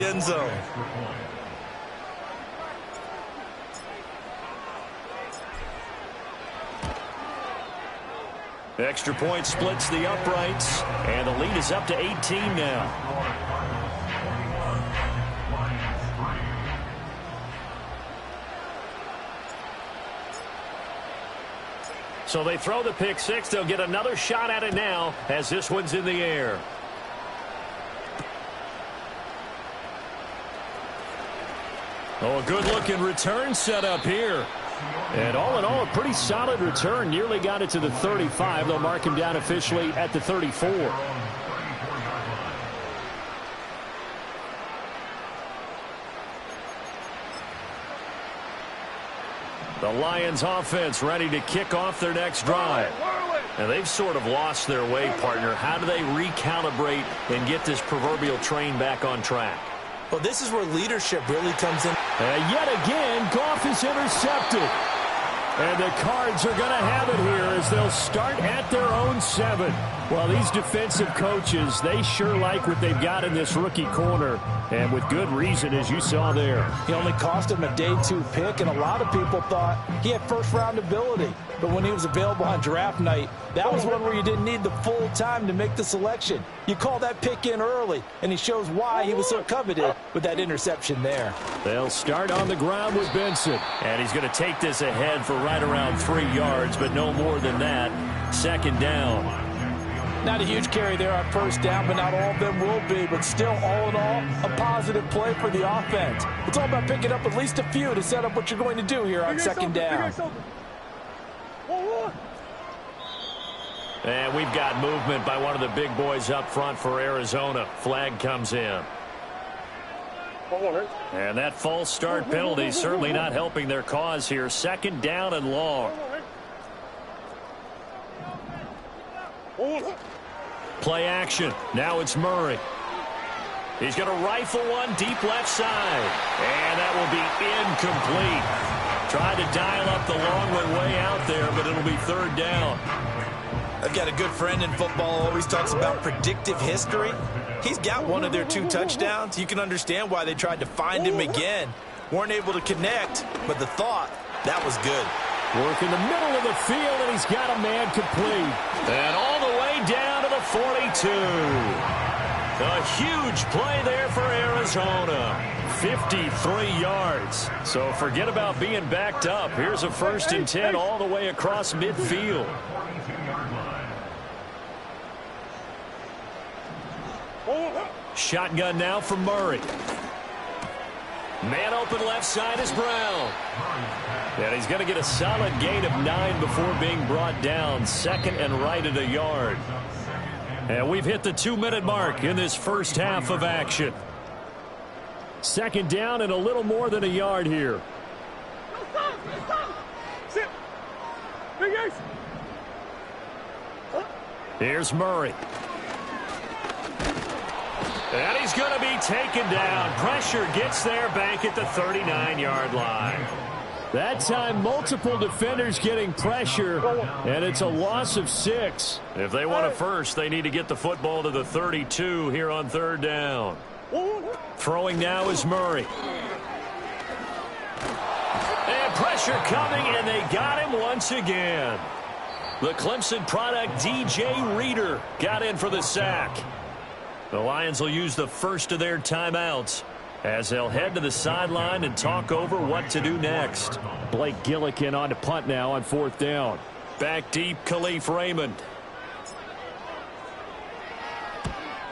End zone. Extra point splits the uprights, and the lead is up to 18 now. So they throw the pick six. They'll get another shot at it now as this one's in the air. Oh, a good-looking return set up here. And all in all, a pretty solid return. Nearly got it to the 35. They'll mark him down officially at the 34. The Lions offense ready to kick off their next drive. And they've sort of lost their way, partner. How do they recalibrate and get this proverbial train back on track? Well, this is where leadership really comes in. And yet again, Goff is intercepted. And the Cards are going to have it here as they'll start at their own 7. Well, these defensive coaches, they sure like what they've got in this rookie corner. And with good reason, as you saw there. He only cost him a day 2 pick, and a lot of people thought he had first-round ability. But when he was available on draft night, that was one where you didn't need the full time to make the selection. You call that pick in early, and he shows why he was so coveted with that interception there. They'll start on the ground with Benson. And he's going to take this ahead for right around 3 yards, but no more than that. Second down. Not a huge carry there on first down, but not all of them will be. But still, all in all, a positive play for the offense. It's all about picking up at least a few to set up what you're going to do here on second down. And we've got movement by one of the big boys up front for Arizona. Flag comes in. And that false start penalty certainly not helping their cause here. Second down and long. Play action. Now it's Murray. He's going to rifle one deep left side. And that will be incomplete. Tried to dial up the long way out there, but it'll be third down. I've got a good friend in football, always talks about predictive history. He's got one of their 2 touchdowns. You can understand why they tried to find him again. Weren't able to connect, but the thought, that was good. Work in the middle of the field, and he's got a man complete. And all the way down to the 42. A huge play there for Arizona. 53 yards. So forget about being backed up. Here's a 1st and 10 all the way across midfield. Shotgun now from Murray. Man open left side is Brown. And he's going to get a solid gain of 9 before being brought down. Second and right at a yard. And we've hit the 2-minute mark in this first half of action. Second down and a little more than a yard here. Here's Murray. And he's going to be taken down. Pressure gets there back at the 39-yard line. That time, multiple defenders getting pressure, and it's a loss of 6. If they want a first, they need to get the football to the 32 here on third down. Throwing now is Murray. And pressure coming, and they got him once again. The Clemson product, DJ Reader, got in for the sack. The Lions will use the first of their timeouts as they'll head to the sideline and talk over what to do next. Blake Gillikin on to punt now on 4th down. Back deep, Khalif Raymond.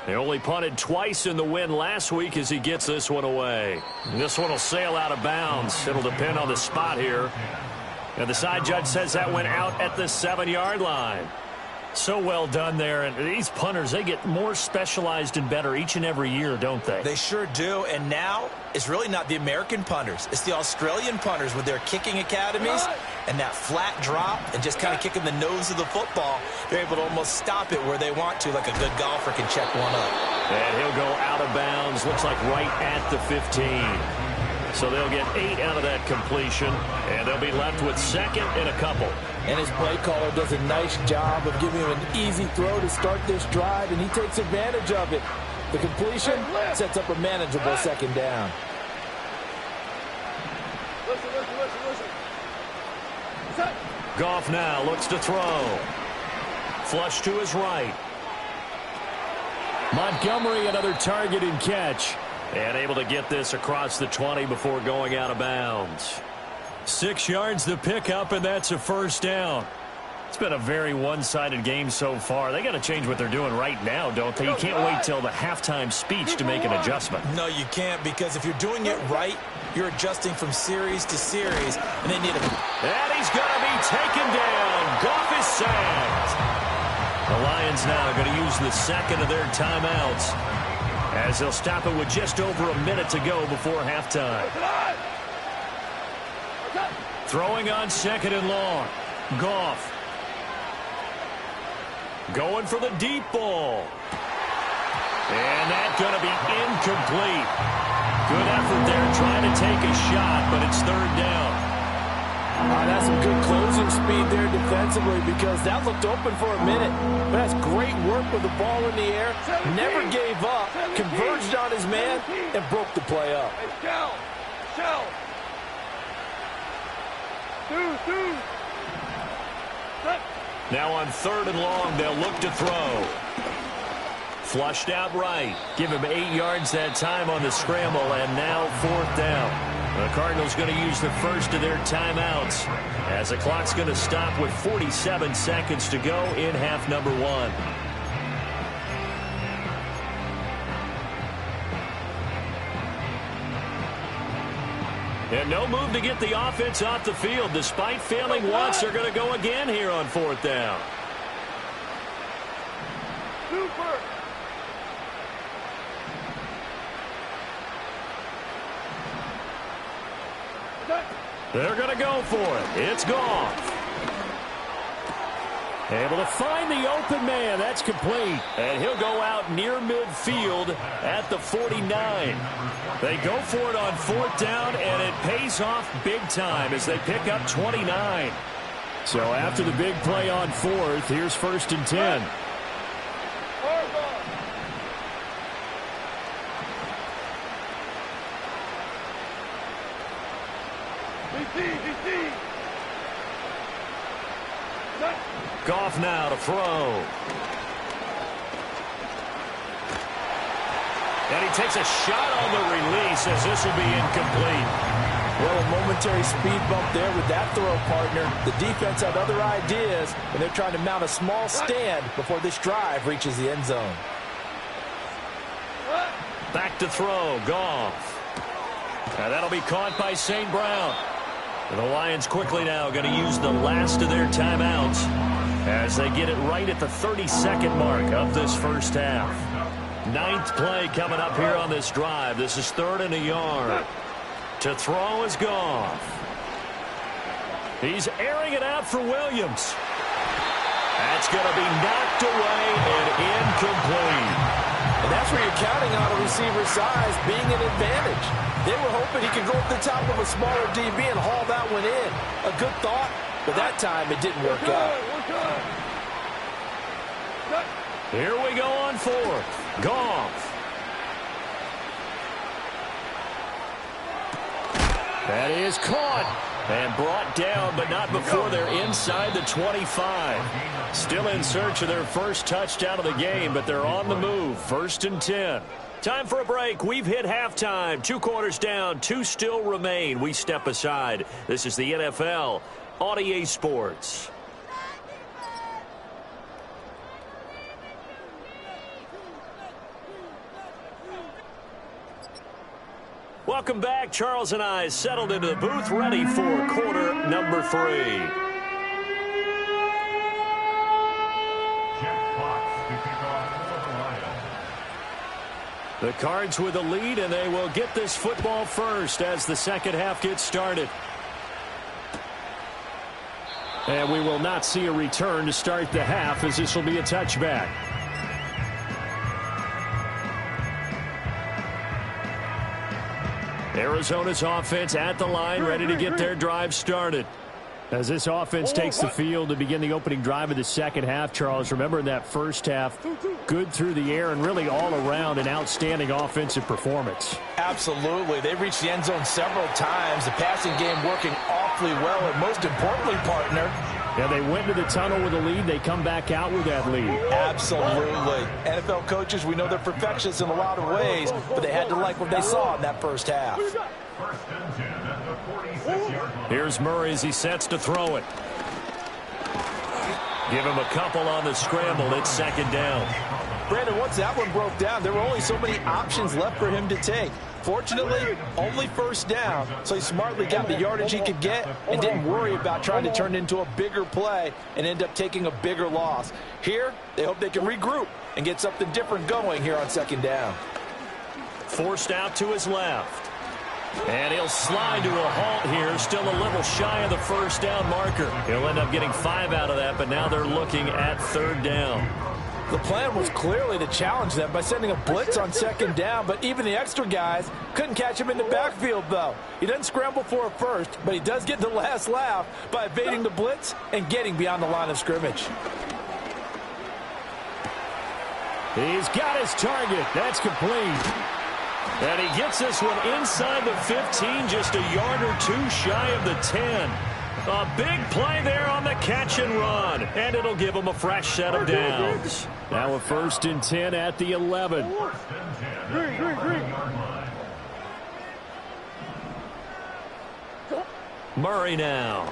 They only punted twice in the win last week as he gets this one away. And this one will sail out of bounds. It'll depend on the spot here. And the side judge says that went out at the 7-yard line. So well done there. And these punters, they get more specialized and better each and every year, don't they? They sure do. And now it's really not the American punters. It's the Australian punters with their kicking academies and that flat drop and just kind of kicking the nose of the football. They're able to almost stop it where they want to, like a good golfer can check one up. And he'll go out of bounds, looks like right at the 15. So they'll get 8 out of that completion, and they'll be left with second and a couple. And his play caller does a nice job of giving him an easy throw to start this drive, and he takes advantage of it. The completion sets up a manageable second down. Goff now looks to throw. Flush to his right. Montgomery, another target and catch. And able to get this across the 20 before going out of bounds. 6 yards the pickup, and that's a first down. It's been a very one-sided game so far. They got to change what they're doing right now, don't they? You can't wait till the halftime speech to make an adjustment. No, you can't, because if you're doing it right, you're adjusting from series to series, and they need a... And he's going to be taken down. Goff is sacked. The Lions now going to use the second of their timeouts as they'll stop it with just over a minute to go before halftime. Throwing on second and long. Goff. Going for the deep ball. And that's going to be incomplete. Good effort there trying to take a shot, but it's third down. That's some good closing speed there defensively, because that looked open for a minute. But that's great work with the ball in the air. Never gave up, converged on his man, and broke the play up. Now on third and long, they'll look to throw. Flushed out right. Give him 8 yards that time on the scramble, and now fourth down. The Cardinals going to use the first of their timeouts as the clock's going to stop with 47 seconds to go in half number one. And no move to get the offense off the field. Despite failing once, they're going to go again here on fourth down. Super. They're going to go for it. It's Goff. Able to find the open man. That's complete. And he'll go out near midfield at the 49. They go for it on fourth down, and it pays off big time as they pick up 29. So after the big play on fourth, here's first and 10. Goff now to throw. And he takes a shot on the release as this will be incomplete. Well, a momentary speed bump there with that throw, partner. The defense had other ideas, and they're trying to mount a small stand before this drive reaches the end zone. Back to throw, Goff. And that'll be caught by St. Brown. And the Lions quickly now going to use the last of their timeouts as they get it right at the 32nd mark of this first half. Ninth play coming up here on this drive. This is third and a yard. To throw is Goff. He's airing it out for Williams. That's going to be knocked away and incomplete. And that's where you're counting on a receiver's size being an advantage. They were hoping he could go up the top of a smaller DB and haul that one in. A good thought, but that time it didn't work out. Here we go on fourth. Goff. That is caught and brought down, but not before they're inside the 25. Still in search of their first touchdown of the game, but they're on the move. First and 10. Time for a break. We've hit halftime. 2 quarters down. 2 still remain. We step aside. This is the NFL on EA Sports. Welcome back. Charles and I settled into the booth, ready for quarter number 3. The Cards with a lead, and they will get this football first as the second half gets started. And we will not see a return to start the half, as this will be a touchback. Arizona's offense at the line, ready to get their drive started. As this offense takes the field to begin the opening drive of the second half, Charles, remember in that first half, good through the air and really all around an outstanding offensive performance. Absolutely. They reached the end zone several times. The passing game working awfully well, and most importantly, partner, yeah, they went to the tunnel with a lead. They come back out with that lead. Absolutely. NFL coaches, we know they're perfectionists in a lot of ways, but they had to like what they saw in that first half. Here's Murray as he sets to throw it. Give him a couple on the scramble. It's second down. Brandon, once that one broke down, there were only so many options left for him to take. Fortunately, only first down, so he smartly got the yardage he could get and didn't worry about trying to turn it into a bigger play and end up taking a bigger loss. Here, they hope they can regroup and get something different going here on second down. Forced out to his left. And he'll slide to a halt here, still a little shy of the first down marker. He'll end up getting 5 out of that, but now they're looking at third down. The plan was clearly to challenge them by sending a blitz on second down, but even the extra guys couldn't catch him in the backfield, though. He doesn't scramble for it first, but he does get the last laugh by evading the blitz and getting beyond the line of scrimmage. He's got his target. That's complete. And he gets this one inside the 15, just a yard or two shy of the 10. A big play there on the catch and run, and it'll give him a fresh set of downs. Now a 1st and 10 at the 11. Murray now.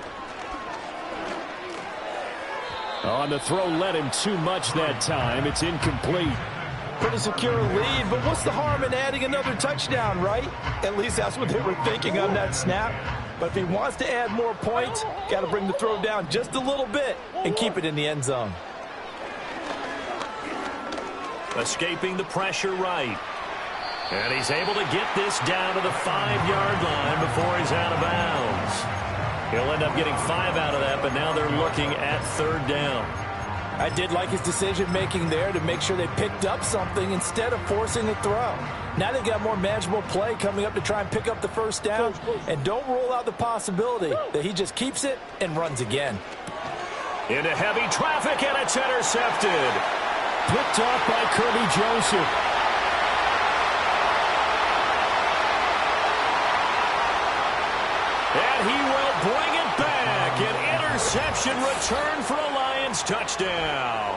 On the throw, led him too much that time. It's incomplete. Pretty secure lead, but what's the harm in adding another touchdown, right? At least that's what they were thinking on that snap. But if he wants to add more points, got to bring the throw down just a little bit and keep it in the end zone. Escaping the pressure right. And he's able to get this down to the 5-yard line before he's out of bounds. He'll end up getting 5 out of that, but now they're looking at third down. I did like his decision-making there to make sure they picked up something instead of forcing a throw. Now they've got more manageable play coming up to try and pick up the first down, and don't rule out the possibility that he just keeps it and runs again. Into heavy traffic, and it's intercepted. Picked off by Kirby Joseph. And he will bring it back. An interception return for a Lions touchdown.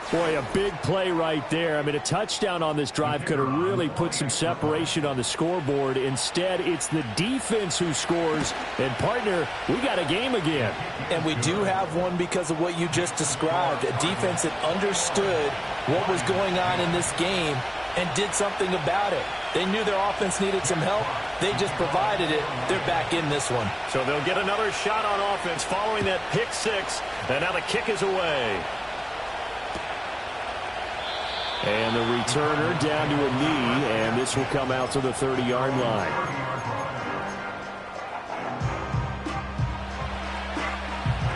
Boy, a big play right there. I mean, a touchdown on this drive could have really put some separation on the scoreboard. Instead, it's the defense who scores. And, partner, we got a game again. And we do have one because of what you just described. A defense that understood what was going on in this game and did something about it. They knew their offense needed some help. They just provided it. They're back in this one. So they'll get another shot on offense following that pick six. And now the kick is away. And the returner down to a knee, and this will come out to the 30-yard line.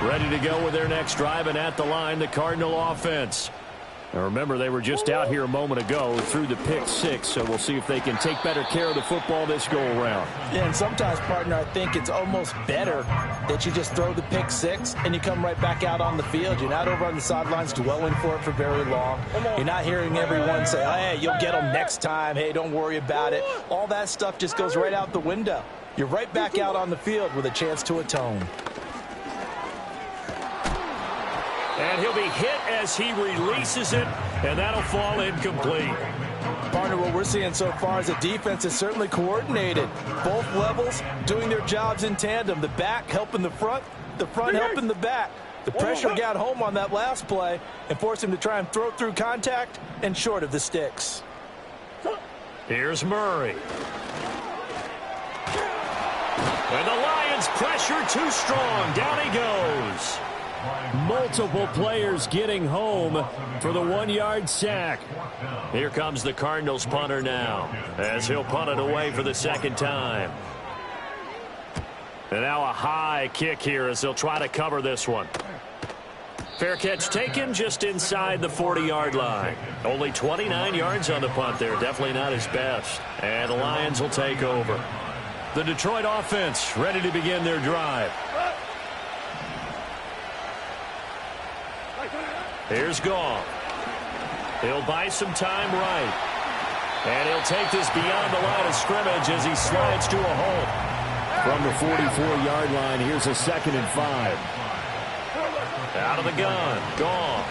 Ready to go with their next drive, and at the line, the Cardinal offense. Now remember, they were just out here a moment ago through the pick six, so we'll see if they can take better care of the football this go-around. Yeah, and sometimes, partner, I think it's almost better that you just throw the pick six and you come right back out on the field. You're not over on the sidelines dwelling for it for very long. You're not hearing everyone say, hey, you'll get them next time. Hey, don't worry about it. All that stuff just goes right out the window. You're right back out on the field with a chance to atone. And he'll be hit as he releases it, and that'll fall incomplete. Partner, what we're seeing so far is a defense is certainly coordinated. Both levels doing their jobs in tandem. The back helping the front helping the back. The pressure got home on that last play and forced him to try and throw through contact and short of the sticks. Here's Murray. And the Lions pressure too strong. Down he goes. Multiple players getting home for the 1-yard sack. Here comes the Cardinals punter now as he'll punt it away for the second time. And now a high kick here as they'll try to cover this one. Fair catch taken just inside the 40-yard line. Only 29 yards on the punt there. Definitely not his best. And the Lions will take over. The Detroit offense ready to begin their drive. Here's Goff. He'll buy some time right. And he'll take this beyond the line of scrimmage as he slides to a hole. From the 44-yard line, here's a 2nd and 5. Out of the gun, Goff.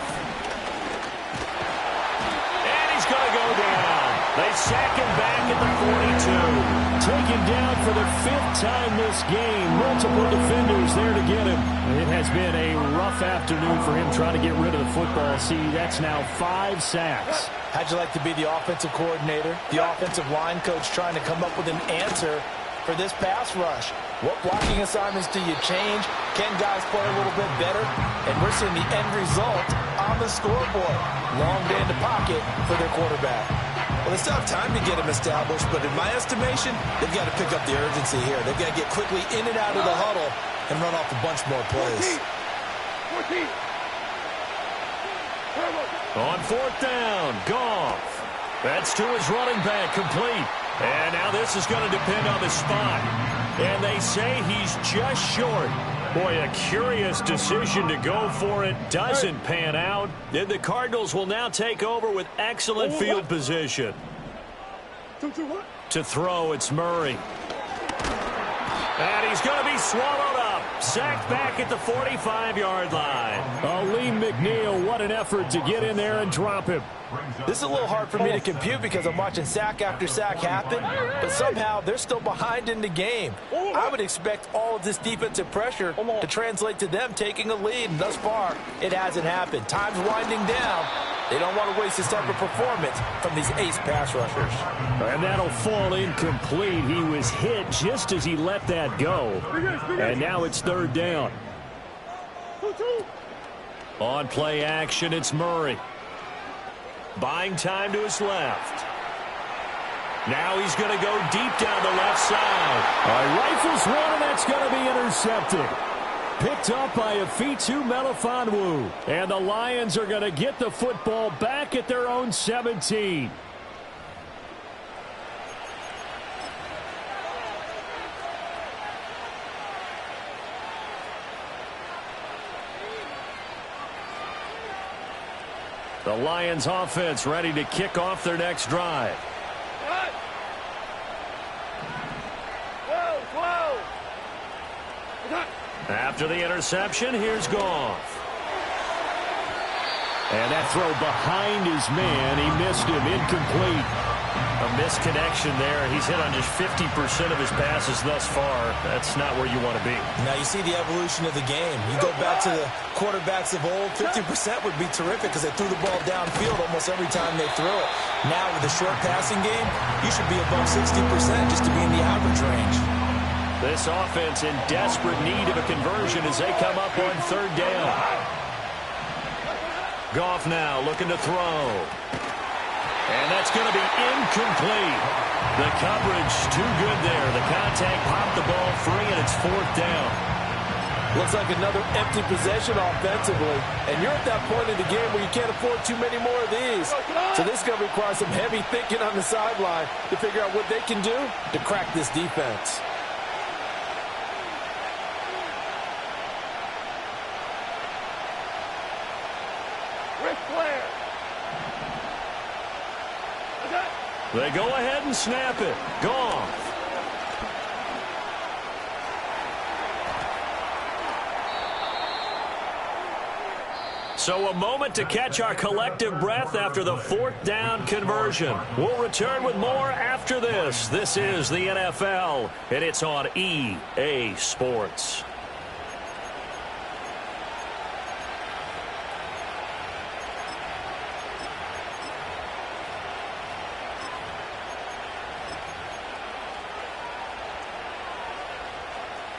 And he's going to go down. They sack him back at the 42. Taken down for the 5th time this game. Multiple defenders there to get him. It has been a rough afternoon for him trying to get rid of the football. See, that's now 5 sacks. How'd you like to be the offensive coordinator, the offensive line coach trying to come up with an answer for this pass rush? What blocking assignments do you change? Can guys play a little bit better? And we're seeing the end result on the scoreboard. Long day in the pocket for their quarterback. Well, they still have time to get him established, but in my estimation, they've got to pick up the urgency here. They've got to get quickly in and out of the huddle and run off a bunch more plays. 14. On 4th down, Goff. That's to his running back, complete. And now this is going to depend on the spot. And they say he's just short. Boy, a curious decision to go for it. Doesn't pan out. And the Cardinals will now take over with excellent field position. To throw, it's Murray. And he's going to be swallowed up. Sacked back at the 45-yard line. Lee McNeil, what an effort to get in there and drop him. This is a little hard for me to compute because I'm watching sack after sack happen, but somehow they're still behind in the game. I would expect all of this defensive pressure to translate to them taking a lead, and thus far, it hasn't happened. Time's winding down. They don't want to waste this type of performance from these ace pass rushers. And that'll fall incomplete. He was hit just as he let that go. And now it's 3rd down. On play action, it's Murray. Buying time to his left. Now he's going to go deep down the left side. Rifles one, and that's going to be intercepted. Picked up by Afitu Melifonwu. And the Lions are going to get the football back at their own 17. The Lions offense ready to kick off their next drive. After the interception, here's Goff. And that throw behind his man. He missed him. Incomplete. A misconnection there. He's hit on just 50% of his passes thus far. That's not where you want to be. Now you see the evolution of the game. You go back to the quarterbacks of old, 50% would be terrific because they threw the ball downfield almost every time they threw it. Now with the short passing game, you should be above 60% just to be in the average range. This offense in desperate need of a conversion as they come up on 3rd down. Goff now looking to throw. And that's going to be incomplete. The coverage too good there. The contact popped the ball free, and it's 4th down. Looks like another empty possession offensively. And you're at that point in the game where you can't afford too many more of these. So this is going to require some heavy thinking on the sideline to figure out what they can do to crack this defense. They go ahead and snap it. Goff. So a moment to catch our collective breath after the 4th down conversion. We'll return with more after this. This is the NFL, and it's on EA Sports.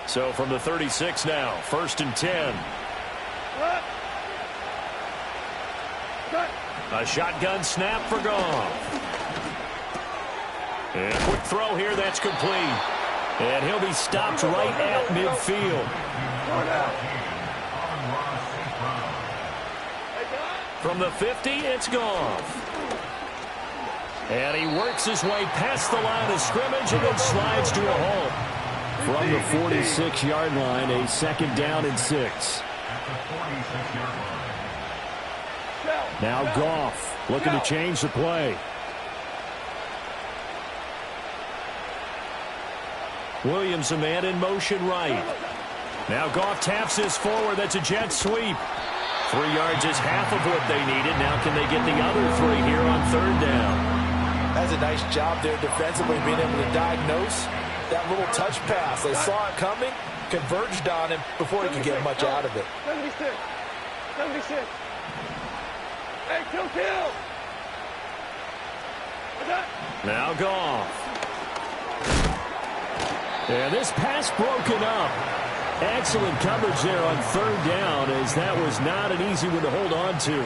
So from the 36 now, 1st and 10. A shotgun snap for Goff. And a quick throw here, that's complete. And he'll be stopped right at midfield. From the 50, it's Goff. And he works his way past the line of scrimmage and then slides to a hole. From the 46-yard line, a 2nd down and 6. Now Goff looking to change the play. Williams a man in motion right. Now Goff taps this forward. That's a jet sweep. 3 yards is half of what they needed. Now can they get the other 3 here on 3rd down? That's a nice job there defensively, being able to diagnose that little touch pass. They saw it coming, converged on him before he could get much out of it. 76. 76. Hey, kill. Now Goff. And this pass broken up. Excellent coverage there on 3rd down, as that was not an easy one to hold on to.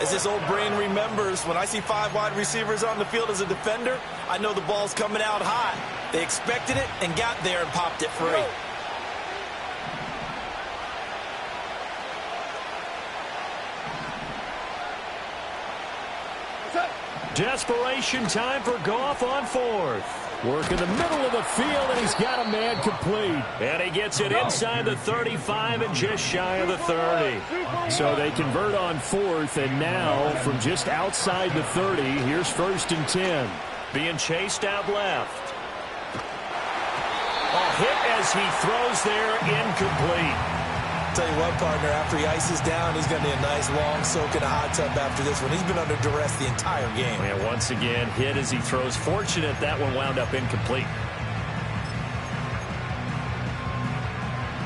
As this old brain remembers, when I see 5 wide receivers on the field as a defender, I know the ball's coming out high. They expected it and got there and popped it free. Desperation time for Goff on 4th. Work in the middle of the field, and he's got a man complete. And he gets it inside the 35 and just shy of the 30. So they convert on 4th, and now from just outside the 30, here's 1st and 10. Being chased out left. A hit as he throws there, incomplete. Tell you what, partner, after he ices down, he's going to need a nice long soak in a hot tub after this one. He's been under duress the entire game. And once again, hit as he throws. Fortunate that one wound up incomplete.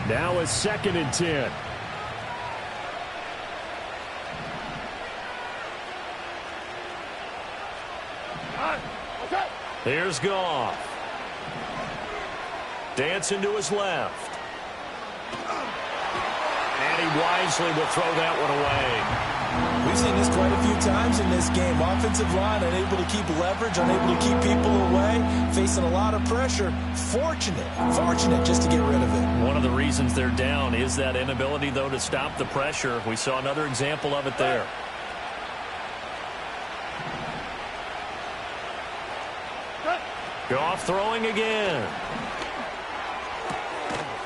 Now it's 2nd and 10. Here's Goff. Dancing to his left. And he wisely will throw that one away. We've seen this quite a few times in this game. Offensive line unable to keep leverage, unable to keep people away, facing a lot of pressure. Fortunate just to get rid of it. One of the reasons they're down is that inability, though, to stop the pressure. We saw another example of it there. Goff throwing again.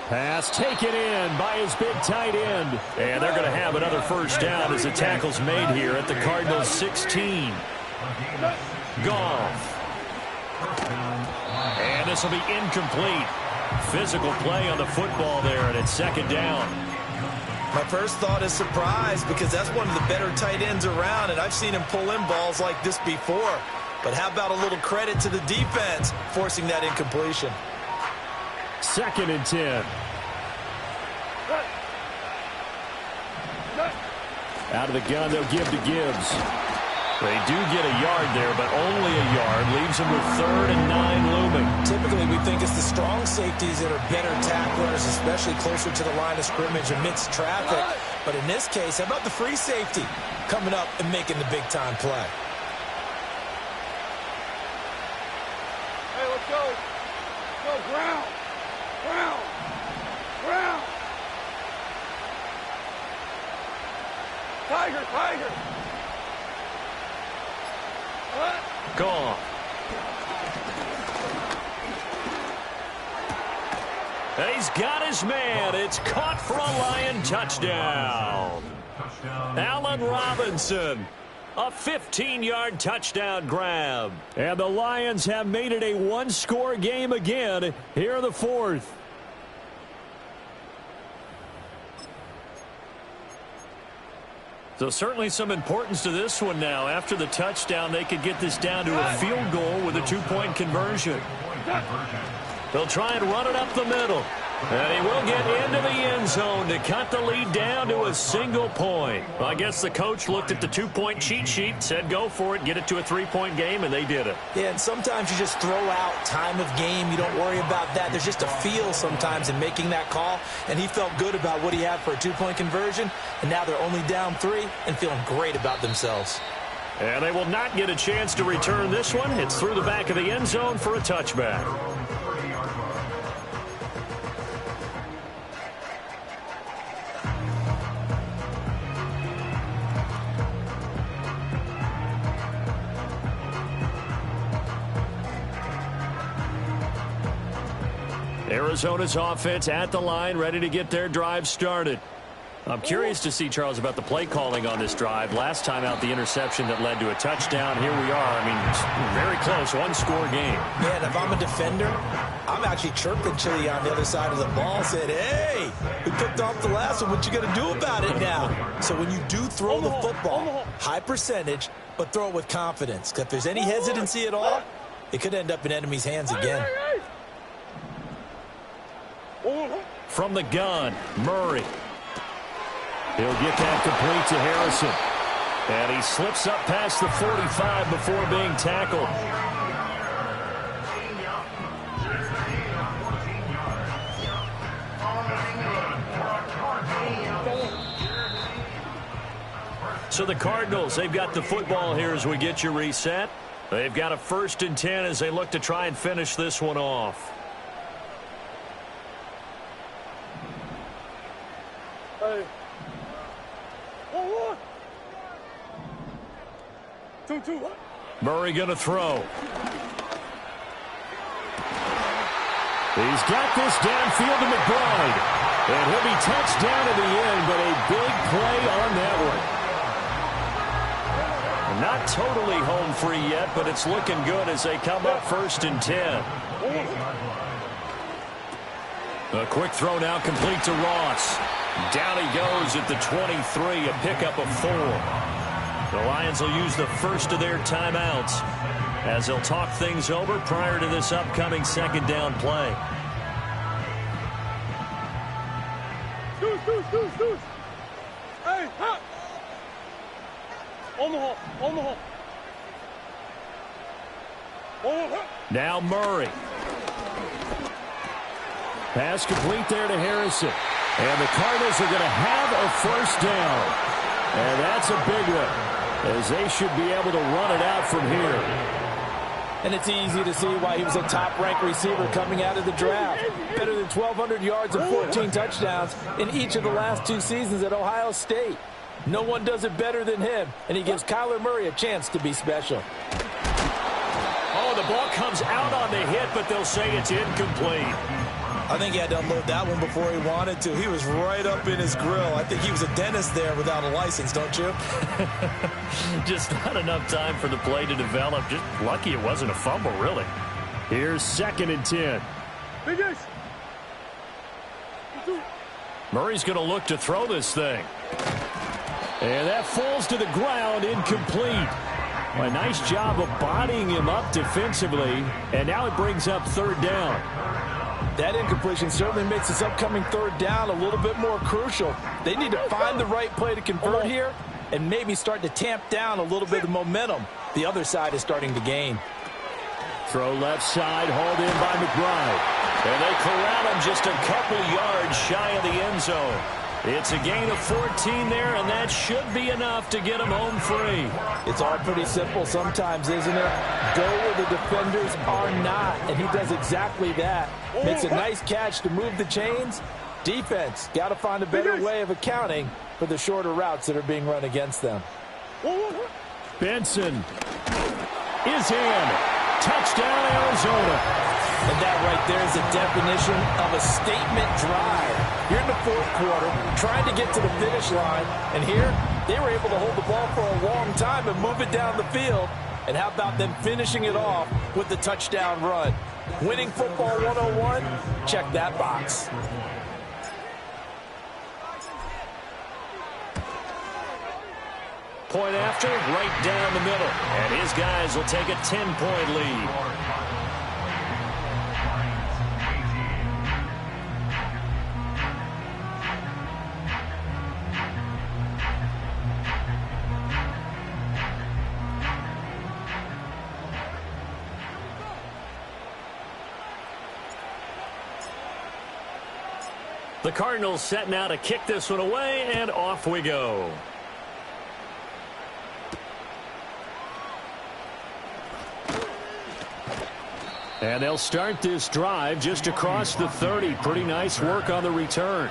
Pass taken in by his big tight end. And they're going to have another 1st down as the tackle's made here at the Cardinals' 16. Goff. And this will be incomplete. Physical play on the football there, and it's 2nd down. My first thought is surprise, because that's one of the better tight ends around, and I've seen him pull in balls like this before. But how about a little credit to the defense forcing that incompletion? 2nd and 10. Out of the gun, they'll give to Gibbs. They do get a yard there, but only a yard. Leaves them with 3rd and 9 looming. Typically, we think it's the strong safeties that are better tacklers, especially closer to the line of scrimmage amidst traffic. But in this case, how about the free safety coming up and making the big-time play? Hey, let's go. Let's go, ground. Ground. Tiger. Gone. And he's got his man. It's caught for a Lion touchdown. Allen Robinson. A 15-yard touchdown grab. And the Lions have made it a one-score game again here in the 4th. So certainly some importance to this one now. After the touchdown, they could get this down to a field goal with a 2-point conversion. They'll try and run it up the middle. And he will get into the end zone to cut the lead down to a single point. Well, I guess the coach looked at the 2-point cheat sheet, said go for it, get it to a 3-point game, and they did it. Yeah, and sometimes you just throw out time of game. You don't worry about that. There's just a feel sometimes in making that call, and he felt good about what he had for a 2-point conversion, and now they're only down 3 and feeling great about themselves. And they will not get a chance to return this one. It's through the back of the end zone for a touchback. Arizona's offense at the line, ready to get their drive started. I'm curious to see, Charles, about the play calling on this drive. Last time out, the interception that led to a touchdown. Here we are. I mean, very close, one-score game. Man, if I'm a defender, I'm actually chirping Chili on the other side of the ball, saying, hey, we picked off the last one. What you going to do about it now? So when you do throw the football, high percentage, but throw it with confidence. Because if there's any hesitancy at all, it could end up in enemy's hands again. From the gun, Murray. He'll get that complete to Harrison. And he slips up past the 45 before being tackled. So the Cardinals, they've got the football here as we get you reset. They've got a 1st and 10 as they look to try and finish this one off. Hey. 1-1. 2-2. Murray going to throw. He's got this downfield to McBride. And he'll be touched down at the end, but a big play on that one. Not totally home free yet, but it's looking good as they come up 1st and 10. A quick throw now complete to Ross. Down he goes at the 23, a pickup of 4. The Lions will use the first of their timeouts as they'll talk things over prior to this upcoming 2nd down play. Deuce. Hey, hop. On the hole. Now Murray. Pass complete there to Harrison. And the Cardinals are going to have a 1st down. And that's a big one, as they should be able to run it out from here. And it's easy to see why he was a top-ranked receiver coming out of the draft. Better than 1,200 yards and 14 touchdowns in each of the last 2 seasons at Ohio State. No one does it better than him, and he gives Kyler Murray a chance to be special. Oh, the ball comes out on the hit, but they'll say it's incomplete. I think he had to unload that one before he wanted to. He was right up in his grill. I think he was a dentist there without a license, don't you? Just not enough time for the play to develop. Just lucky it wasn't a fumble, really. Here's 2nd and 10. Murray's going to look to throw this thing. And that falls to the ground, incomplete. A nice job of bodying him up defensively, and now it brings up 3rd down. That incompletion certainly makes this upcoming 3rd down a little bit more crucial. They need to find the right play to convert here and maybe start to tamp down a little bit of momentum the other side is starting to gain. Throw left side, hauled in by McBride. And they corral him just a couple yards shy of the end zone. It's a gain of 14 there, and that should be enough to get him home free. It's all pretty simple sometimes, isn't it? Go where the defenders are not, and he does exactly that. Makes a nice catch to move the chains. Defense, got to find a better way of accounting for the shorter routes that are being run against them. Benson is in. Touchdown, Arizona. And that right there is the definition of a statement drive. You're in the 4th quarter, trying to get to the finish line, and here they were able to hold the ball for a long time and move it down the field. And how about them finishing it off with the touchdown run? Winning football 101? Check that box. Point after, right down the middle. And his guys will take a 10-point lead. The Cardinals set now to kick this one away, and off we go. And they'll start this drive just across the 30. Pretty nice work on the return.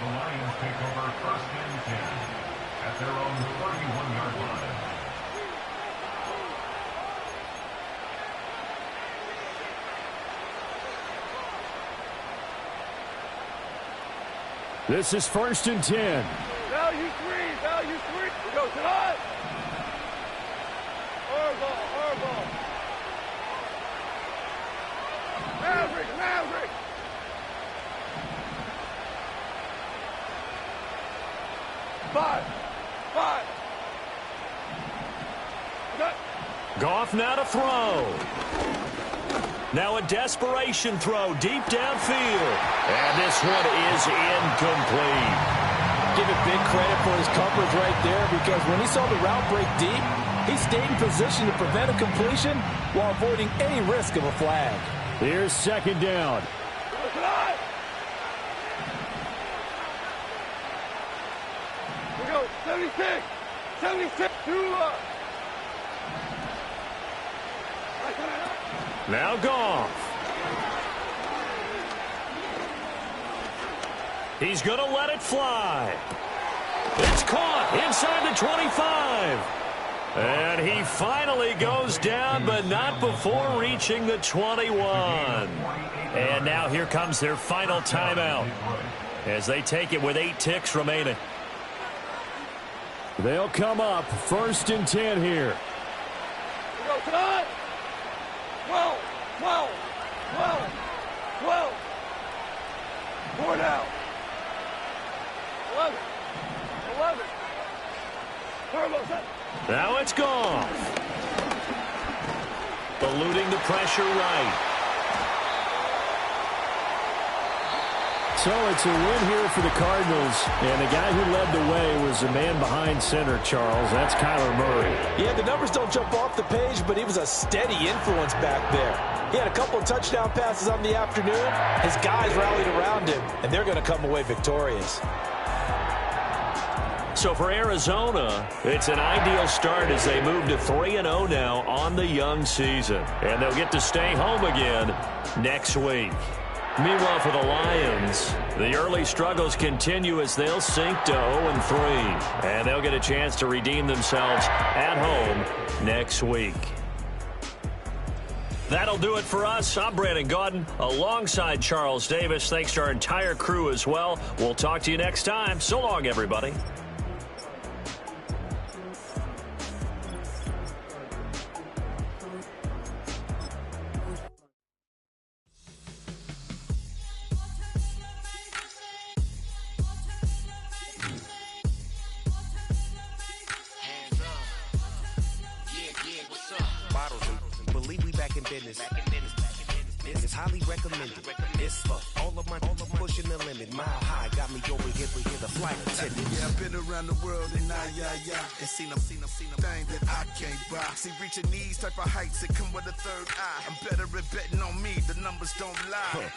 This is 1st and 10. Value three. Value three. We go tonight. Hardball. Hardball. Maverick. Maverick. Five. Goff now to throw. Now a desperation throw deep downfield. And this one is incomplete. Give it big credit for his coverage right there, because when he saw the route break deep, he stayed in position to prevent a completion while avoiding any risk of a flag. Here's second down. We go 76. 76. Now Goff. He's going to let it fly. It's caught inside the 25. And he finally goes down, but not before reaching the 21. And now here comes their final timeout as they take it with 8 ticks remaining. They'll come up 1st and 10 here. We go tonight. 12, 12, 12, 12. 4 down. 11, 11. Turbo set. Now it's Goff. Eluding the pressure right. So it's a win here for the Cardinals. And the guy who led the way was the man behind center, Charles. That's Kyler Murray. Yeah, the numbers don't jump off the page, but he was a steady influence back there. He had a couple of touchdown passes on the afternoon. His guys rallied around him, and they're going to come away victorious. So for Arizona, it's an ideal start as they move to 3-0 now on the young season. And they'll get to stay home again next week. Meanwhile, for the Lions, the early struggles continue as they'll sink to 0-3. And they'll get a chance to redeem themselves at home next week. That'll do it for us. I'm Brandon Gaudin alongside Charles Davis. Thanks to our entire crew as well. We'll talk to you next time. So long, everybody. It's highly recommended. It's for all of my pushing the limit. Mile high got me over here to hear the flight attendant. Yeah, I've been around the world and and seen them thing that I can't buy. See, reaching these type of heights, it come with a third eye. I'm better at betting on me. The numbers don't lie.